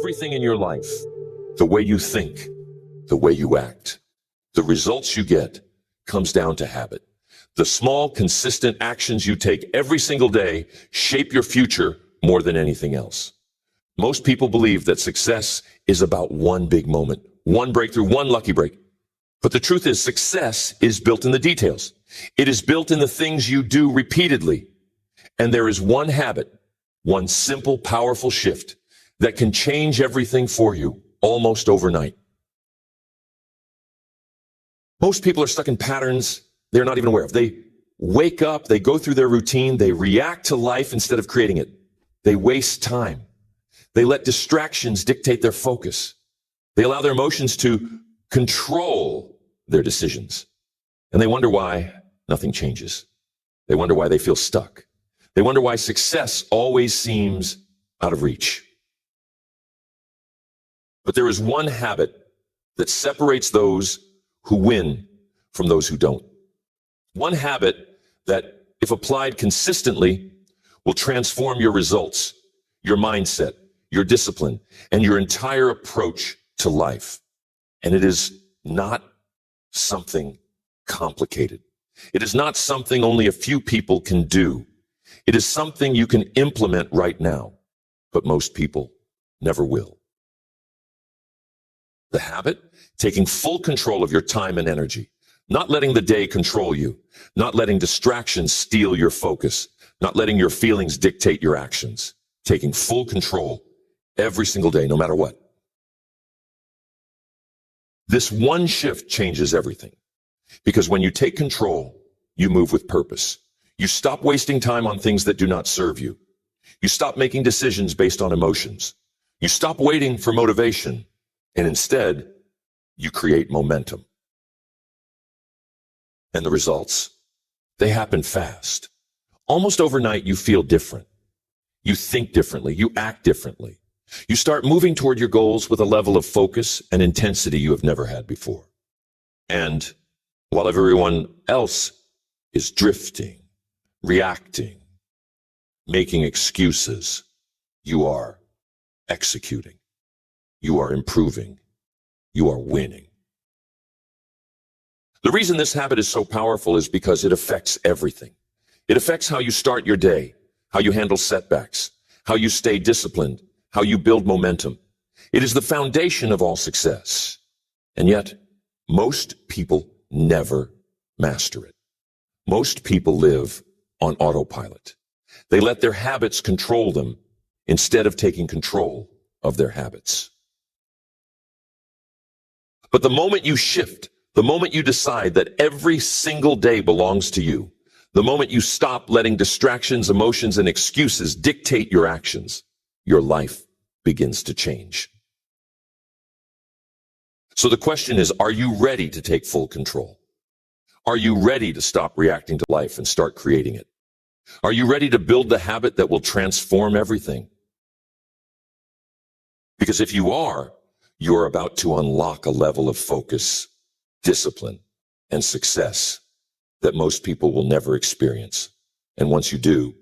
everything in your life, the way you think, the way you act, the results you get, comes down to habit. The small, consistent actions you take every single day shape your future more than anything else. Most people believe that success is about one big moment, one breakthrough, one lucky break. But the truth is, success is built in the details. It is built in the things you do repeatedly. And there is one habit, one simple, powerful shift that can change everything for you almost overnight. Most people are stuck in patterns they're not even aware of. They wake up, they go through their routine, they react to life instead of creating it. They waste time. They let distractions dictate their focus. They allow their emotions to control their decisions. And they wonder why nothing changes. They wonder why they feel stuck. They wonder why success always seems out of reach. But there is one habit that separates those who win from those who don't. One habit that, if applied consistently, will transform your results, your mindset, your discipline, and your entire approach to life. And it is not something complicated. It is not something only a few people can do. It is something you can implement right now, but most people never will. The habit, taking full control of your time and energy, not letting the day control you, not letting distractions steal your focus, not letting your feelings dictate your actions, taking full control every single day, no matter what. This one shift changes everything, because when you take control, you move with purpose. You stop wasting time on things that do not serve you. You stop making decisions based on emotions. You stop waiting for motivation, and instead, you create momentum. And the results? They happen fast. Almost overnight, you feel different. You think differently. You act differently. You start moving toward your goals with a level of focus and intensity you have never had before. And while everyone else is drifting, reacting, making excuses, you are executing. You are improving. You are winning. The reason this habit is so powerful is because it affects everything. It affects how you start your day, how you handle setbacks, how you stay disciplined, how you build momentum. It is the foundation of all success. And yet, most people never master it. Most people live on autopilot. They let their habits control them instead of taking control of their habits. But the moment you shift, the moment you decide that every single day belongs to you, the moment you stop letting distractions, emotions, and excuses dictate your actions, your life begins to change. So the question is, are you ready to take full control? Are you ready to stop reacting to life and start creating it? Are you ready to build the habit that will transform everything? Because if you are, you're about to unlock a level of focus, discipline, and success that most people will never experience. And once you do,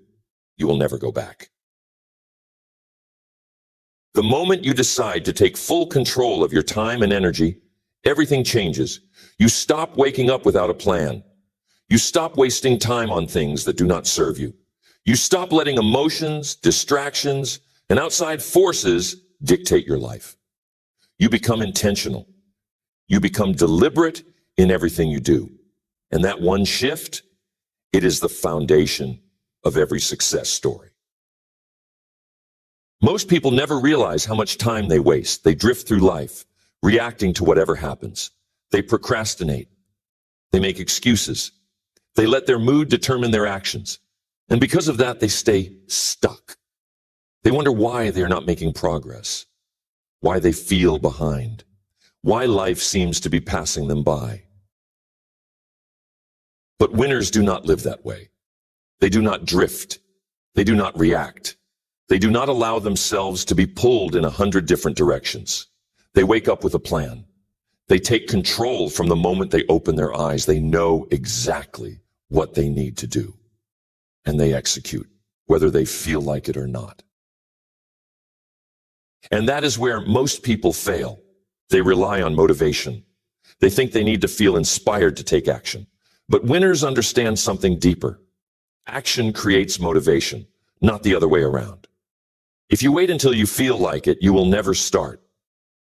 you will never go back. The moment you decide to take full control of your time and energy, everything changes. You stop waking up without a plan. You stop wasting time on things that do not serve you. You stop letting emotions, distractions, and outside forces dictate your life. You become intentional. You become deliberate in everything you do. And that one shift, it is the foundation of every success story. Most people never realize how much time they waste. They drift through life, reacting to whatever happens. They procrastinate. They make excuses. They let their mood determine their actions. And because of that, they stay stuck. They wonder why they're not making progress, why they feel behind, why life seems to be passing them by. But winners do not live that way. They do not drift. They do not react. They do not allow themselves to be pulled in 100 different directions. They wake up with a plan. They take control from the moment they open their eyes. They know exactly what they need to do. And they execute, whether they feel like it or not. And that is where most people fail. They rely on motivation. They think they need to feel inspired to take action. But winners understand something deeper. Action creates motivation, not the other way around. If you wait until you feel like it, you will never start.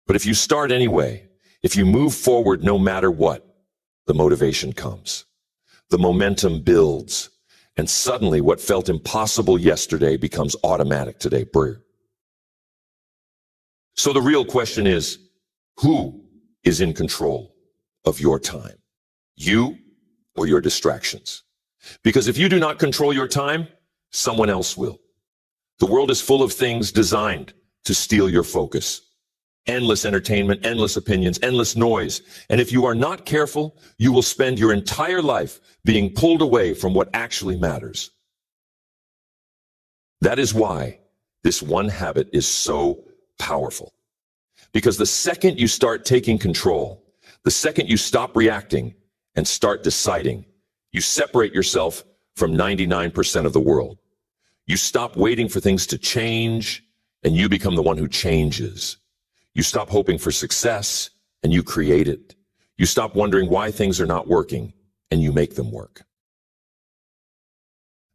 But if you start anyway, if you move forward no matter what, the motivation comes. The momentum builds. And suddenly what felt impossible yesterday becomes automatic today. Brr. So the real question is, who is in control of your time? You or your distractions? Because if you do not control your time, someone else will. The world is full of things designed to steal your focus. Endless entertainment, endless opinions, endless noise. And if you are not careful, you will spend your entire life being pulled away from what actually matters. That is why this one habit is so powerful. Because the second you start taking control, the second you stop reacting and start deciding, you separate yourself from 99% of the world. You stop waiting for things to change, and you become the one who changes. You stop hoping for success, and you create it. You stop wondering why things are not working, and you make them work.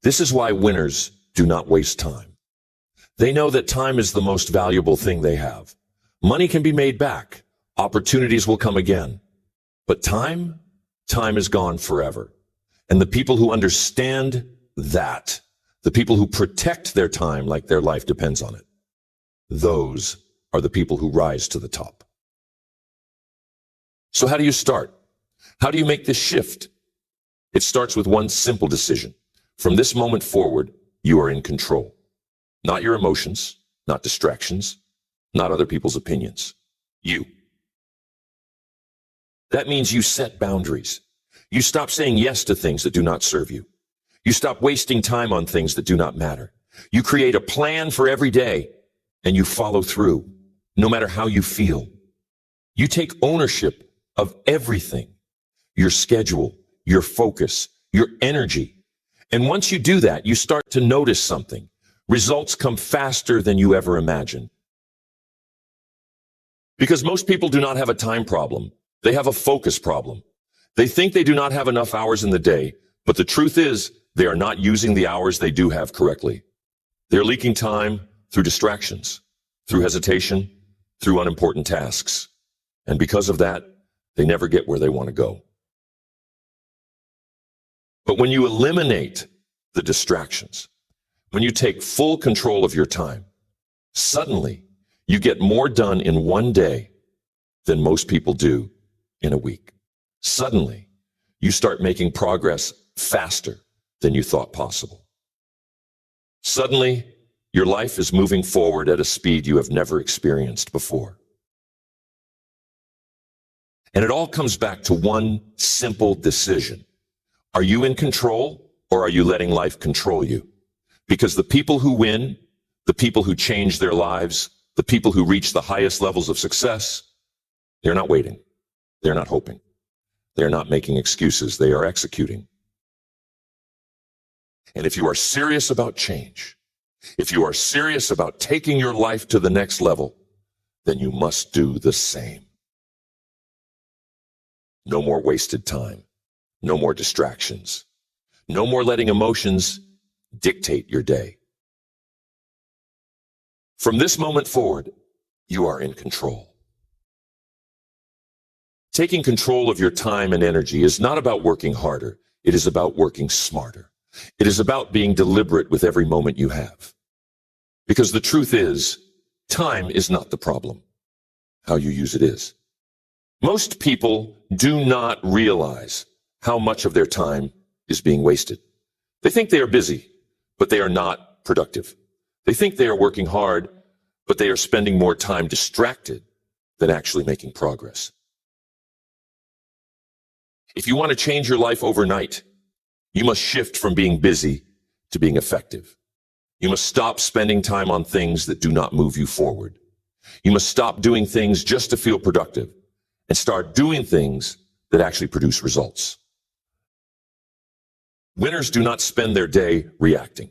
This is why winners do not waste time. They know that time is the most valuable thing they have. Money can be made back. Opportunities will come again. But time is gone forever. And the people who understand that, the people who protect their time like their life depends on it, those are the people who rise to the top. So how do you start? How do you make this shift? It starts with one simple decision. From this moment forward, you are in control. Not your emotions, not distractions, not other people's opinions. You. That means you set boundaries. You stop saying yes to things that do not serve you. You stop wasting time on things that do not matter. You create a plan for every day, and you follow through, no matter how you feel. You take ownership of everything, your schedule, your focus, your energy. And once you do that, you start to notice something. Results come faster than you ever imagined. Because most people do not have a time problem. They have a focus problem. They think they do not have enough hours in the day, but the truth is they are not using the hours they do have correctly. They're leaking time through distractions, through hesitation, through unimportant tasks. And because of that, they never get where they want to go. But when you eliminate the distractions, when you take full control of your time, suddenly you get more done in one day than most people do in a week. Suddenly, you start making progress faster than you thought possible. Suddenly, your life is moving forward at a speed you have never experienced before. And it all comes back to one simple decision. Are you in control, or are you letting life control you? Because the people who win, the people who change their lives, the people who reach the highest levels of success, they're not waiting. They're not hoping. They're not making excuses. They are executing. And if you are serious about change, if you are serious about taking your life to the next level, then you must do the same. No more wasted time. No more distractions. No more letting emotions dictate your day. From this moment forward, you are in control. Taking control of your time and energy is not about working harder. It is about working smarter. It is about being deliberate with every moment you have. Because the truth is, time is not the problem. How you use it is. Most people do not realize how much of their time is being wasted. They think they are busy, but they are not productive. They think they are working hard, but they are spending more time distracted than actually making progress. If you want to change your life overnight, you must shift from being busy to being effective. You must stop spending time on things that do not move you forward. You must stop doing things just to feel productive and start doing things that actually produce results. Winners do not spend their day reacting.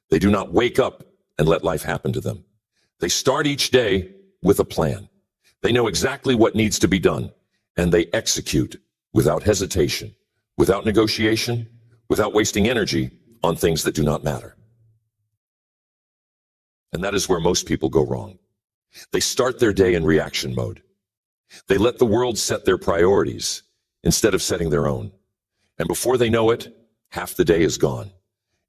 They do not wake up and let life happen to them. They start each day with a plan. They know exactly what needs to be done, and they execute without hesitation, without negotiation, without wasting energy on things that do not matter. And that is where most people go wrong. They start their day in reaction mode. They let the world set their priorities instead of setting their own. And before they know it, half the day is gone,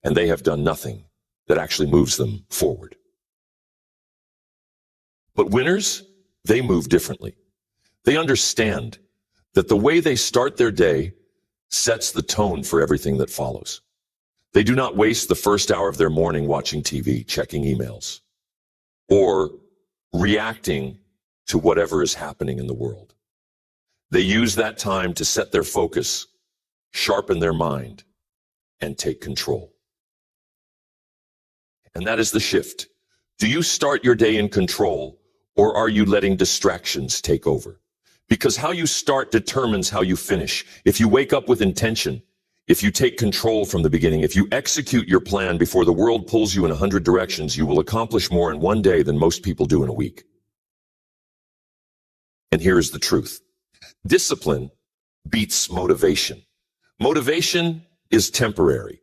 and they have done nothing that actually moves them forward. But winners, they move differently. They understand that the way they start their day sets the tone for everything that follows. They do not waste the first hour of their morning watching TV, checking emails, or reacting to whatever is happening in the world. They use that time to set their focus, sharpen their mind, and take control. And that is the shift. Do you start your day in control, or are you letting distractions take over? Because how you start determines how you finish. If you wake up with intention, if you take control from the beginning, if you execute your plan before the world pulls you in 100 directions, you will accomplish more in one day than most people do in a week. And here is the truth. Discipline beats motivation. Motivation is temporary.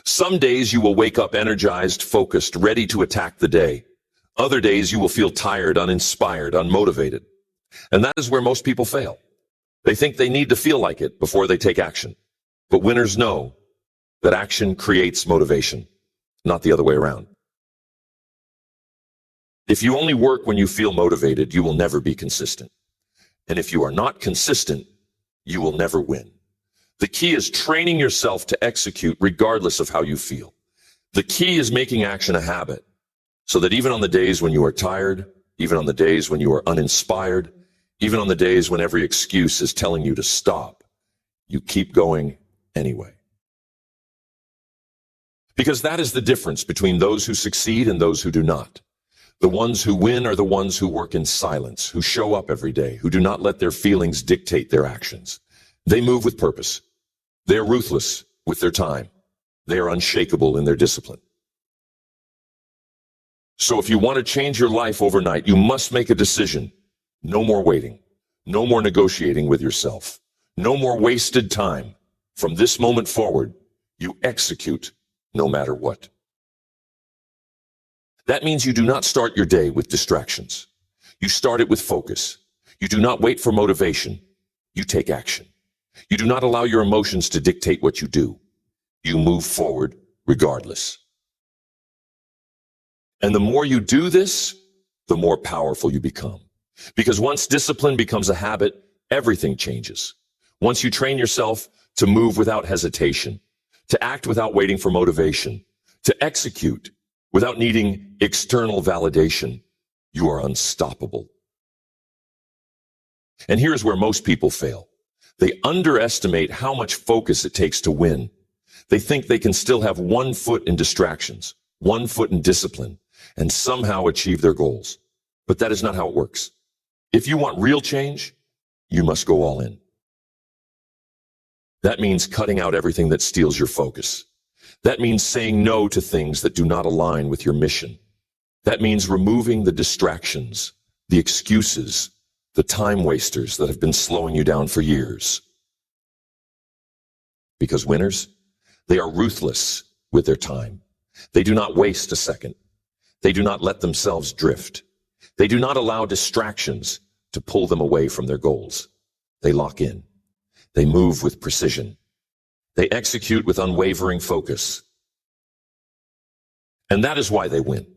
Some days you will wake up energized, focused, ready to attack the day. Other days you will feel tired, uninspired, unmotivated. And that is where most people fail. They think they need to feel like it before they take action. But winners know that action creates motivation, not the other way around. If you only work when you feel motivated, you will never be consistent. And if you are not consistent, you will never win. The key is training yourself to execute regardless of how you feel. The key is making action a habit, so that even on the days when you are tired, even on the days when you are uninspired, even on the days when every excuse is telling you to stop, you keep going anyway. Because that is the difference between those who succeed and those who do not. The ones who win are the ones who work in silence, who show up every day, who do not let their feelings dictate their actions. They move with purpose. They are ruthless with their time. They are unshakable in their discipline. So if you want to change your life overnight, you must make a decision. No more waiting. No more negotiating with yourself. No more wasted time. From this moment forward, you execute no matter what. That means you do not start your day with distractions. You start it with focus. You do not wait for motivation. You take action. You do not allow your emotions to dictate what you do. You move forward regardless. And the more you do this, the more powerful you become. Because once discipline becomes a habit, everything changes. Once you train yourself to move without hesitation, to act without waiting for motivation, to execute without needing external validation, you are unstoppable. And here's where most people fail. They underestimate how much focus it takes to win. They think they can still have 1 foot in distractions, 1 foot in discipline, and somehow achieve their goals. But that is not how it works. If you want real change, you must go all in. That means cutting out everything that steals your focus. That means saying no to things that do not align with your mission. That means removing the distractions, the excuses, the time wasters that have been slowing you down for years. Because winners, they are ruthless with their time. They do not waste a second. They do not let themselves drift. They do not allow distractions to pull them away from their goals. They lock in. They move with precision. They execute with unwavering focus. And that is why they win.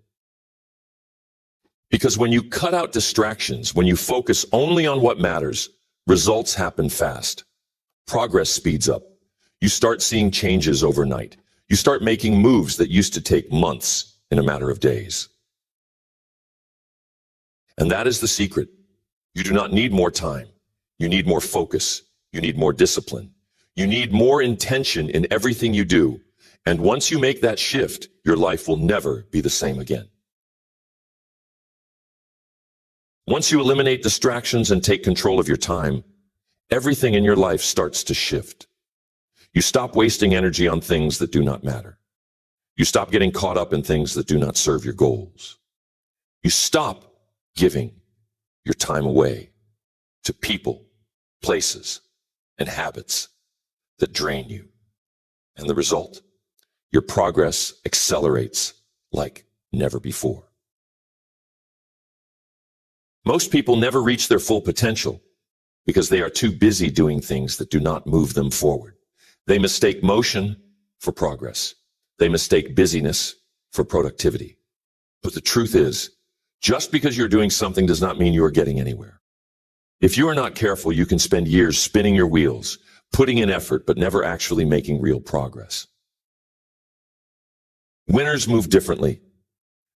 Because when you cut out distractions, when you focus only on what matters, results happen fast. Progress speeds up. You start seeing changes overnight. You start making moves that used to take months in a matter of days. And that is the secret. You do not need more time. You need more focus. You need more discipline. You need more intention in everything you do. And once you make that shift, your life will never be the same again. Once you eliminate distractions and take control of your time, everything in your life starts to shift. You stop wasting energy on things that do not matter. You stop getting caught up in things that do not serve your goals. You stop giving your time away to people, places, and habits that drain you. And the result? Your progress accelerates like never before. Most people never reach their full potential because they are too busy doing things that do not move them forward. They mistake motion for progress. They mistake busyness for productivity. But the truth is, just because you're doing something does not mean you are getting anywhere. If you are not careful, you can spend years spinning your wheels, putting in effort, but never actually making real progress. Winners move differently.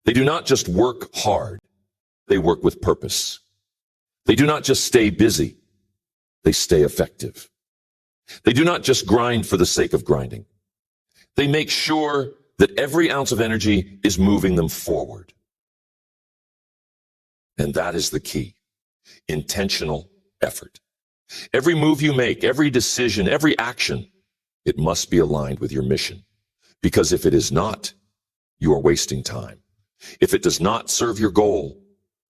They do not just work hard, they work with purpose. They do not just stay busy, they stay effective. They do not just grind for the sake of grinding. They make sure that every ounce of energy is moving them forward. And that is the key. Intentional effort. Every move you make, every decision, every action, it must be aligned with your mission. Because if it is not, you are wasting time. If it does not serve your goal,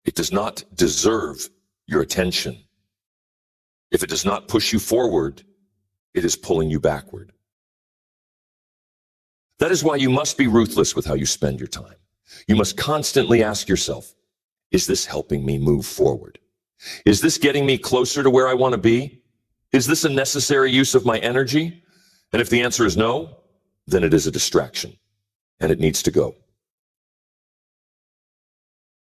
it does not deserve your attention. If it does not push you forward, it is pulling you backward. That is why you must be ruthless with how you spend your time. You must constantly ask yourself, is this helping me move forward? Is this getting me closer to where I want to be? Is this a necessary use of my energy? And if the answer is no, then it is a distraction, and it needs to go.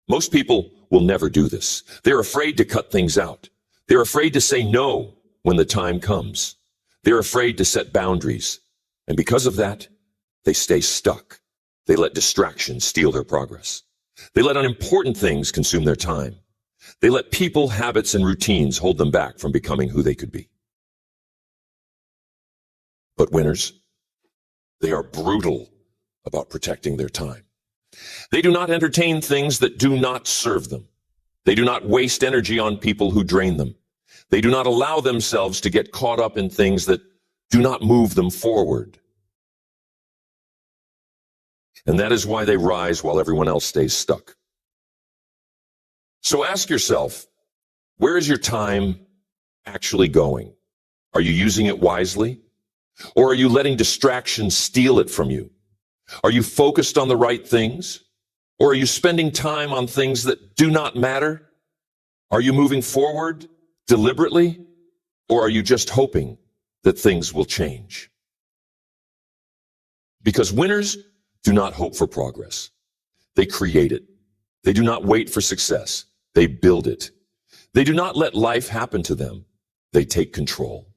Most people will never do this. They're afraid to cut things out. They're afraid to say no when the time comes. They're afraid to set boundaries. And because of that, they stay stuck. They let distractions steal their progress. They let unimportant things consume their time. They let people, habits, and routines hold them back from becoming who they could be. But winners, they are brutal about protecting their time. They do not entertain things that do not serve them. They do not waste energy on people who drain them. They do not allow themselves to get caught up in things that do not move them forward. And that is why they rise while everyone else stays stuck. So ask yourself, where is your time actually going? Are you using it wisely? Or are you letting distractions steal it from you? Are you focused on the right things? Or are you spending time on things that do not matter? Are you moving forward deliberately? Or are you just hoping that things will change? Because winners do not hope for progress. They create it. They do not wait for success. They build it. They do not let life happen to them. They take control.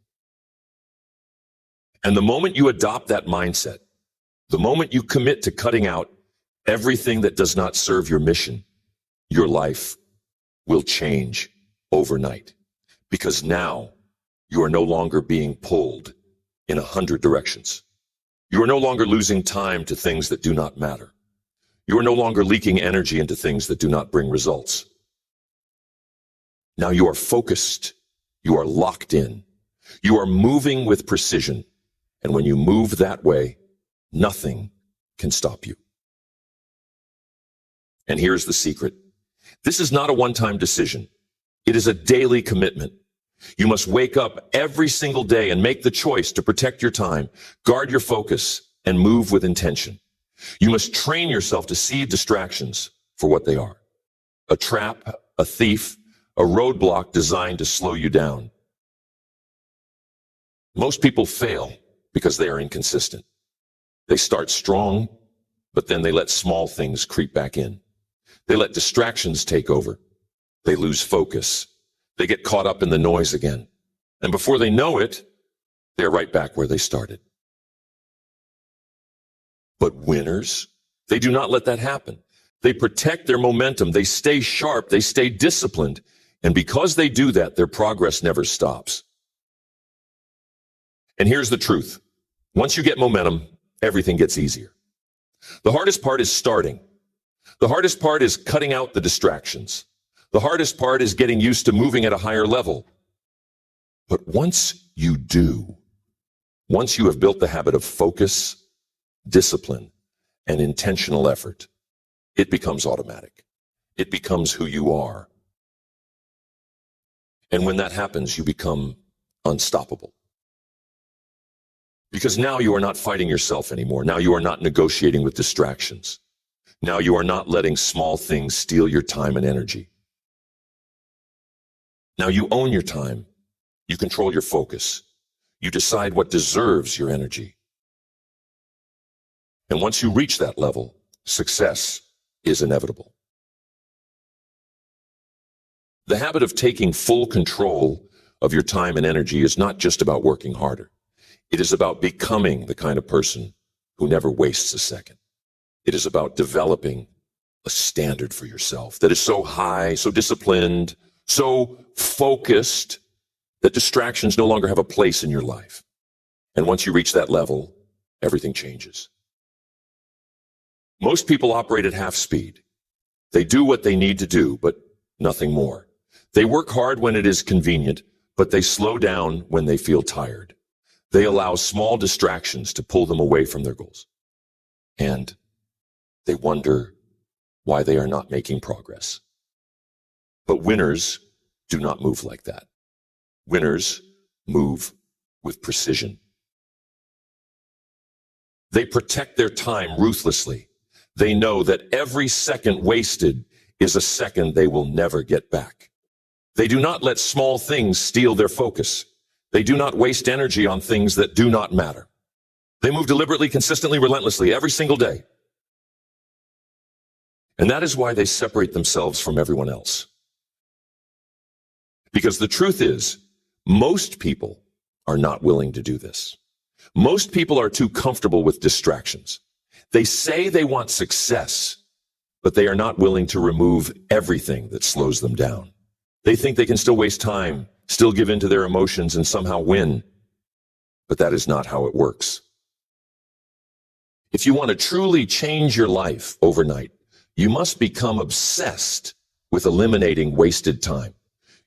And the moment you adopt that mindset, the moment you commit to cutting out everything that does not serve your mission, your life will change overnight. Because now you are no longer being pulled in 100 directions. You are no longer losing time to things that do not matter. You are no longer leaking energy into things that do not bring results. Now you are focused. You are locked in. You are moving with precision. And when you move that way, nothing can stop you. And here's the secret. This is not a one-time decision. It is a daily commitment. You must wake up every single day and make the choice to protect your time, guard your focus, and move with intention. You must train yourself to see distractions for what they are. A trap, a thief, a roadblock designed to slow you down. Most people fail because they are inconsistent. They start strong, but then they let small things creep back in. They let distractions take over. They lose focus. They get caught up in the noise again. And before they know it, they're right back where they started. But winners, they do not let that happen. They protect their momentum. They stay sharp. They stay disciplined. And because they do that, their progress never stops. And here's the truth. Once you get momentum, everything gets easier. The hardest part is starting. The hardest part is cutting out the distractions. The hardest part is getting used to moving at a higher level. But once you do, once you have built the habit of focus, discipline, and intentional effort, it becomes automatic. it becomes who you are. And when that happens, you become unstoppable. Because now you are not fighting yourself anymore. Now you are not negotiating with distractions. Now you are not letting small things steal your time and energy. Now you own your time. You control your focus. You decide what deserves your energy. And once you reach that level, success is inevitable. The habit of taking full control of your time and energy is not just about working harder. It is about becoming the kind of person who never wastes a second. It is about developing a standard for yourself that is so high, so disciplined, so focused that distractions no longer have a place in your life. And once you reach that level, everything changes. Most people operate at half speed. They do what they need to do, but nothing more. They work hard when it is convenient, but they slow down when they feel tired. They allow small distractions to pull them away from their goals. And they wonder why they are not making progress. But winners do not move like that. Winners move with precision. They protect their time ruthlessly. They know that every second wasted is a second they will never get back. They do not let small things steal their focus. They do not waste energy on things that do not matter. They move deliberately, consistently, relentlessly, every single day. And that is why they separate themselves from everyone else. Because the truth is, most people are not willing to do this. Most people are too comfortable with distractions. They say they want success, but they are not willing to remove everything that slows them down. They think they can still waste time, still give in to their emotions, and somehow win. But that is not how it works. If you want to truly change your life overnight, you must become obsessed with eliminating wasted time.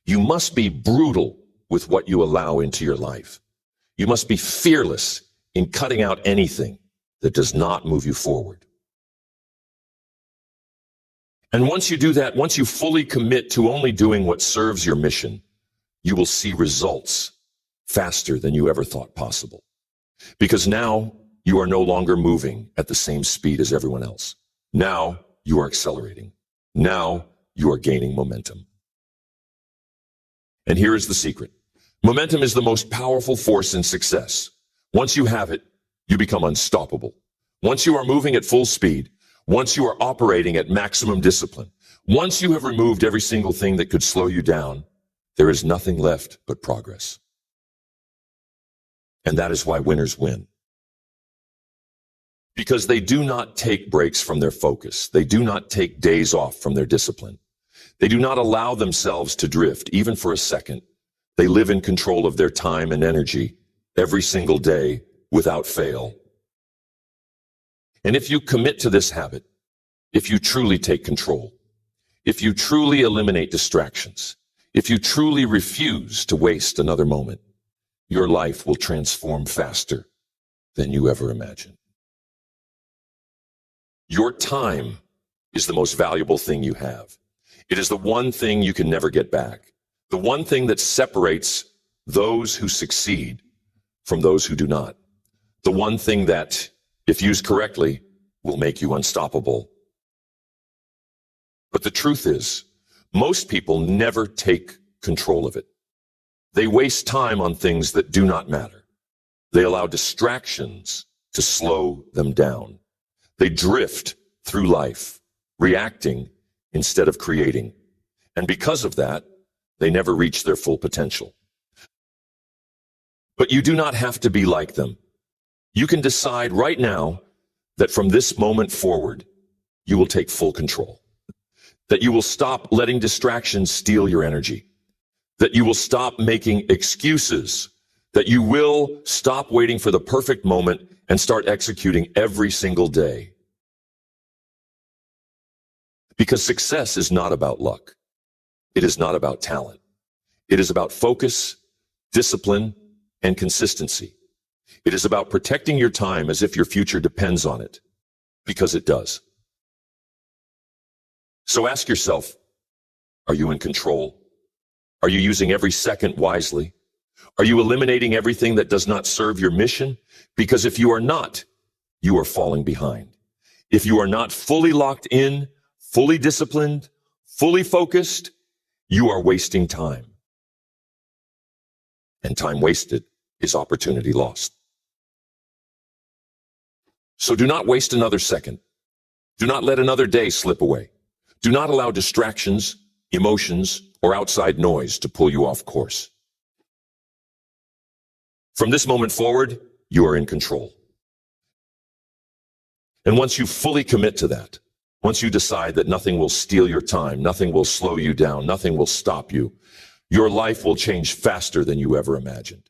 You must be brutal with what you allow into your life. You must be fearless in cutting out anything that does not move you forward. And once you do that, once you fully commit to only doing what serves your mission, you will see results faster than you ever thought possible. Because now you are no longer moving at the same speed as everyone else. Now you are accelerating. Now you are gaining momentum. And here is the secret. Momentum is the most powerful force in success. Once you have it, you become unstoppable. Once you are moving at full speed, once you are operating at maximum discipline, once you have removed every single thing that could slow you down, there is nothing left but progress. And that is why winners win. Because they do not take breaks from their focus. They do not take days off from their discipline. They do not allow themselves to drift, even for a second. They live in control of their time and energy every single day without fail. And if you commit to this habit, if you truly take control, if you truly eliminate distractions, if you truly refuse to waste another moment, your life will transform faster than you ever imagined. Your time is the most valuable thing you have. It is the one thing you can never get back. The one thing that separates those who succeed from those who do not. The one thing that, if used correctly, will make you unstoppable. But the truth is, most people never take control of it. They waste time on things that do not matter. They allow distractions to slow them down. They drift through life, reacting instead of creating. And because of that, they never reach their full potential. But you do not have to be like them. You can decide right now that from this moment forward, you will take full control. That you will stop letting distractions steal your energy. That you will stop making excuses. That you will stop waiting for the perfect moment and start executing every single day. Because success is not about luck. It is not about talent. It is about focus, discipline, and consistency. It is about protecting your time as if your future depends on it, because it does. So ask yourself, are you in control? Are you using every second wisely? Are you eliminating everything that does not serve your mission? Because if you are not, you are falling behind. If you are not fully locked in, fully disciplined, fully focused, you are wasting time. And time wasted is opportunity lost. So do not waste another second. Do not let another day slip away. Do not allow distractions, emotions, or outside noise to pull you off course. From this moment forward, you are in control. And once you fully commit to that, once you decide that nothing will steal your time, nothing will slow you down, nothing will stop you, your life will change faster than you ever imagined.